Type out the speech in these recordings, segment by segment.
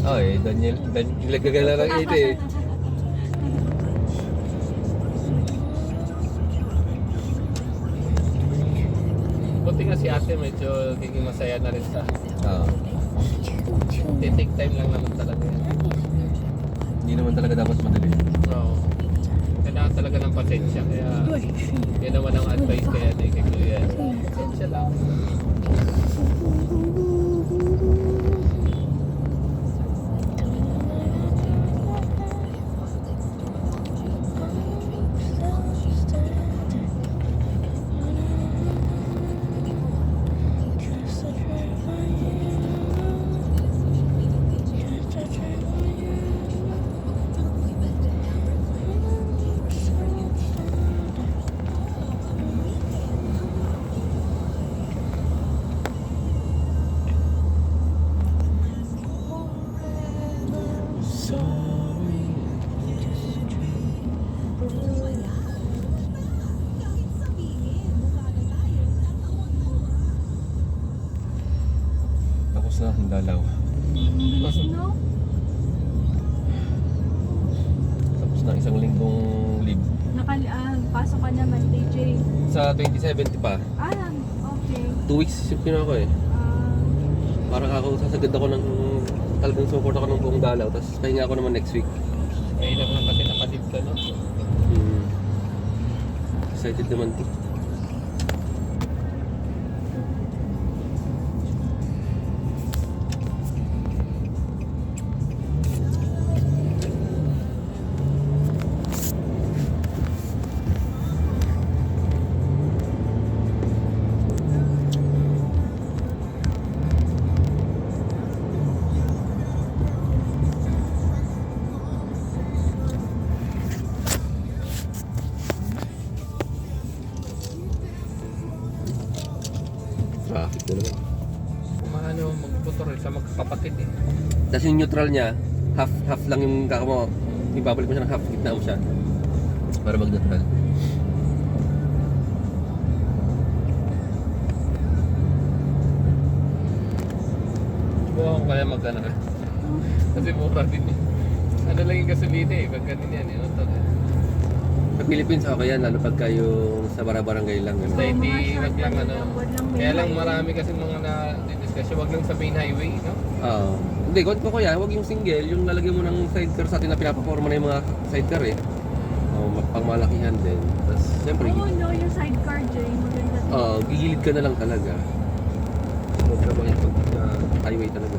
Oh eh, Daniel, ilagagala ng 8 eh. Buti nga si ate medyo naging masaya na rin sa Oo. take time lang naman talaga yan. Hindi naman talaga dapat madali. Oo. Kailangan talaga ng pasensya. Kaya yan naman ang advice kaya na kay Kuya. Pasensya lang. Tapos na, ang dalaw. Bilis, no? Tapos na isang linggong leave. Pasok ka naman, DJ. Sa 2070 pa. Okay. 2 weeks yung kinuha ko eh. Parang ako, sasagad ako ng talagang support ako ng buong dalaw. Tapos pahinga ako naman next week. Kaya naman kasi nakadip ka, no? Excited naman to. Traffic na naman. Kumahano magpuputol sa magkakapatid eh. Tapos yung neutral niya, half lang yung kakamo. Ibabalik mo siya ng half, gitna mo siya. Para mag-neutral. Buha ko kaya magkano ka. Kasi mura din eh. Ano lang yung gasolina eh. Pag ganun yan, yun ito. Sa Philippines, okay yan. Lalo pagka yung sa barangay lang. Basta Ano. hindi, mga wag lang ano. shortcut lang, Kaya lang may marami kasi mga na-discuss. Wag lang sa main highway, no? Oo. Hindi, kung ko kuya, huwag yung single. Yung lalagyan mo ng sidecar sa atin na pinapaporma na yung mga sidecar eh. Pangmalakihan din. Tapos, siyempre, Oo, no, yung sidecar, Jay. Maganda to. gigilid ka na lang talaga. Huwag ka makipag highway talaga.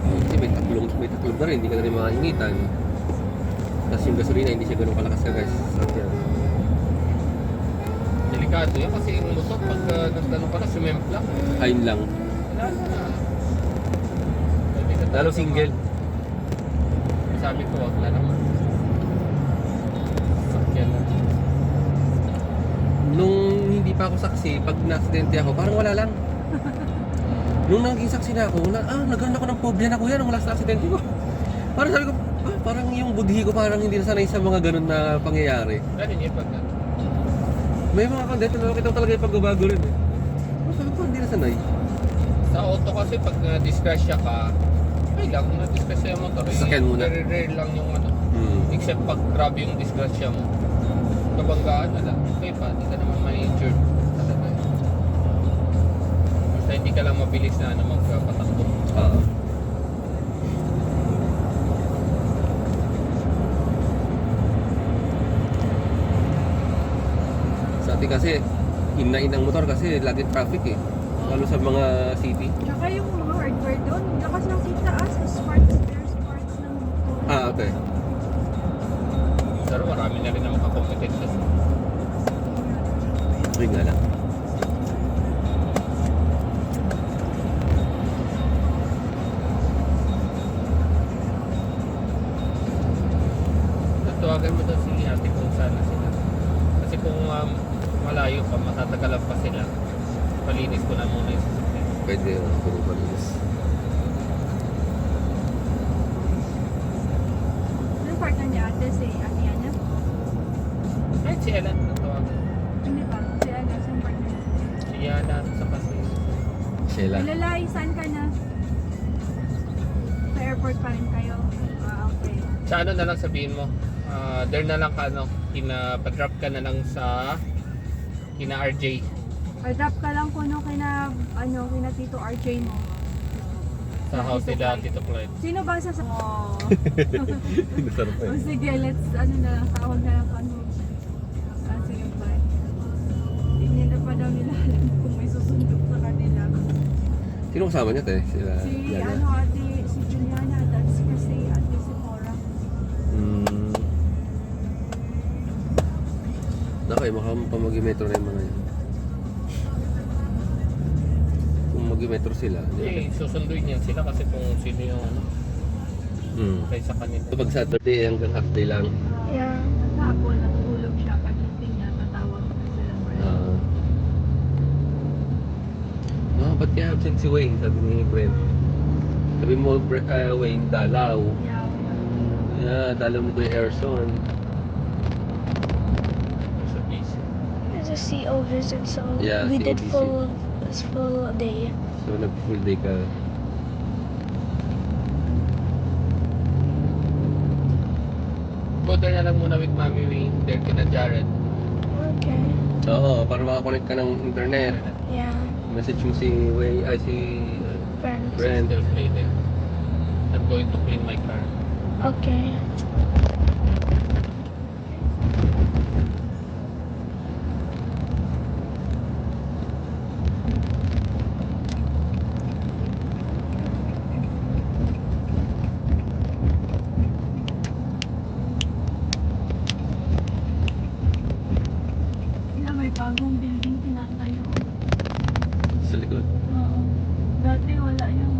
Kasi may taklong na rin, hindi ka na rin makainitan. Tapos yung gasolina, hindi siya ganun kalakas ka guys. Sakyan. Delikado yan kasi yung motor pag nagtanong ka na, sumempla. Ayun lang. Wala na. Pwede ka Lalo talaga single. Sabi ko, wag na naman. Sakyan na. Nung hindi pa ako saksi, pag na-aksidente ako, parang wala lang. Nung naging saksi na ako, nagkaroon ako ng phobia na kuya nung last na aksidente ko. Parang sabi ko, parang yung budhi ko parang hindi nasanay sa mga ganun na pangyayari. Ganun yun pag May mga kandete na nakita ko talaga yung pagbabago rin eh. Sabi ko, hindi nasanay. sa auto kasi pag na-disgrasya ka, okay lang, na-disgrasya yung motor. Sasakyan muna. Very rare lang yung ano. Hmm. Except pag grabe yung disgrasya mo. Kabanggaan na lang. Okay pa, hindi ka naman ma-injured. Talaga. Basta hindi ka lang mabilis na ano, magpatakbo. Oo. Sa atin kasi, inang motor kasi lagi traffic eh. Lalo sa mga city. Tsaka yung mga hardware doon, lakas ng itaas, spare parts ng motor. Okay. Pero marami na rin naman ka-competence. Ring nga lang. Tawagan mo daw si ate kung sana sila. Kasi kung malayo pa, matatagalan pa sila. Palinis ko na muna yung sasakyan. Pwede pumapalinis. Yung partner ni ate, si Ate Ana? Kahit si Ellen, natawagan. Hindi pa, si Ana, yung partner niya. Si Yana, sa kasi. Sheila. Lalay, saan ka na? support pa rin kayo. Okay. Sa ano na lang sabihin mo, there na lang ka ano, pa-drop ka na lang sa kina RJ. Pa-drop ka lang kuno kina Tito RJ mo. Sa house nila, Tito Clyde. Sino ba sa Oh. Nasarap O sige, let's na lang, tawag na lang ano. Sige, bye. Hindi na pa daw nila alam kung may susundok sa kanila. Sino kasama niya, te? Sila, Si Yana? ate, si Juliana, that's kasi ate si Cora. Nakay, mag-metro na yung mga yan. Kung mag-metro sila, Eh, susunduin yan sila kasi kung sino yung ano, kay sa kanila. Pag Saturday hanggang half day lang. Yeah. Kahapon, natulog siya. Pagising niya, tatawag na sila. Ba't kaya absent si Wayne? Sabi ni Brent. Sabi mo, Wayne, dalaw. Yeah. Dalaw mo ko yung Erson. Sa busy. It's a CO visit, so Yeah, we did CO full day. So, nag-full day ka. Go there na lang muna with Mami Wayne, there kina Jared. Okay. Oo, para makakonect ka ng internet. Yeah. Message mo si Wayne, si Friends. Brent. Still play there. I'm going to clean my car. Okay. Yeah, may bagong building tinatayo. Sa likod. Oo. Dati wala yung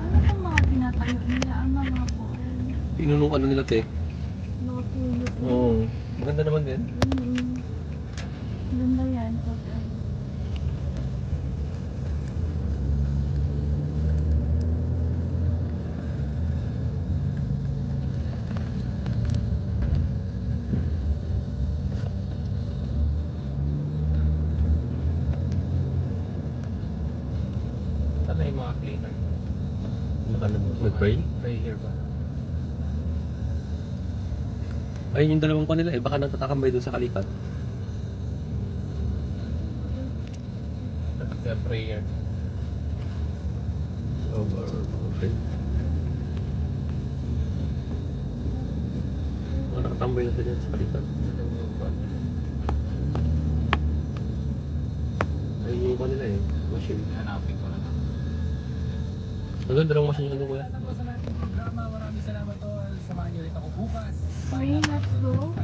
ano itong mga tinatayo nila? Ang mga po. Pinunong ano nila, te? Mga puno. Oo. Maganda naman din. Ganda yan. Pag, Saan na yung mga cleaner? Baka nag-pray. Pray here ba? Ayun yung dalawang kanila eh. Baka nagtatakambay doon sa kalipat. Prayer. Okay. Baka nakatambay na sila sa kalipat. Ayun yung kanila eh. Machine. Hanapin ko na lang. Ang dalawang machine yung kuya. okay, let's go.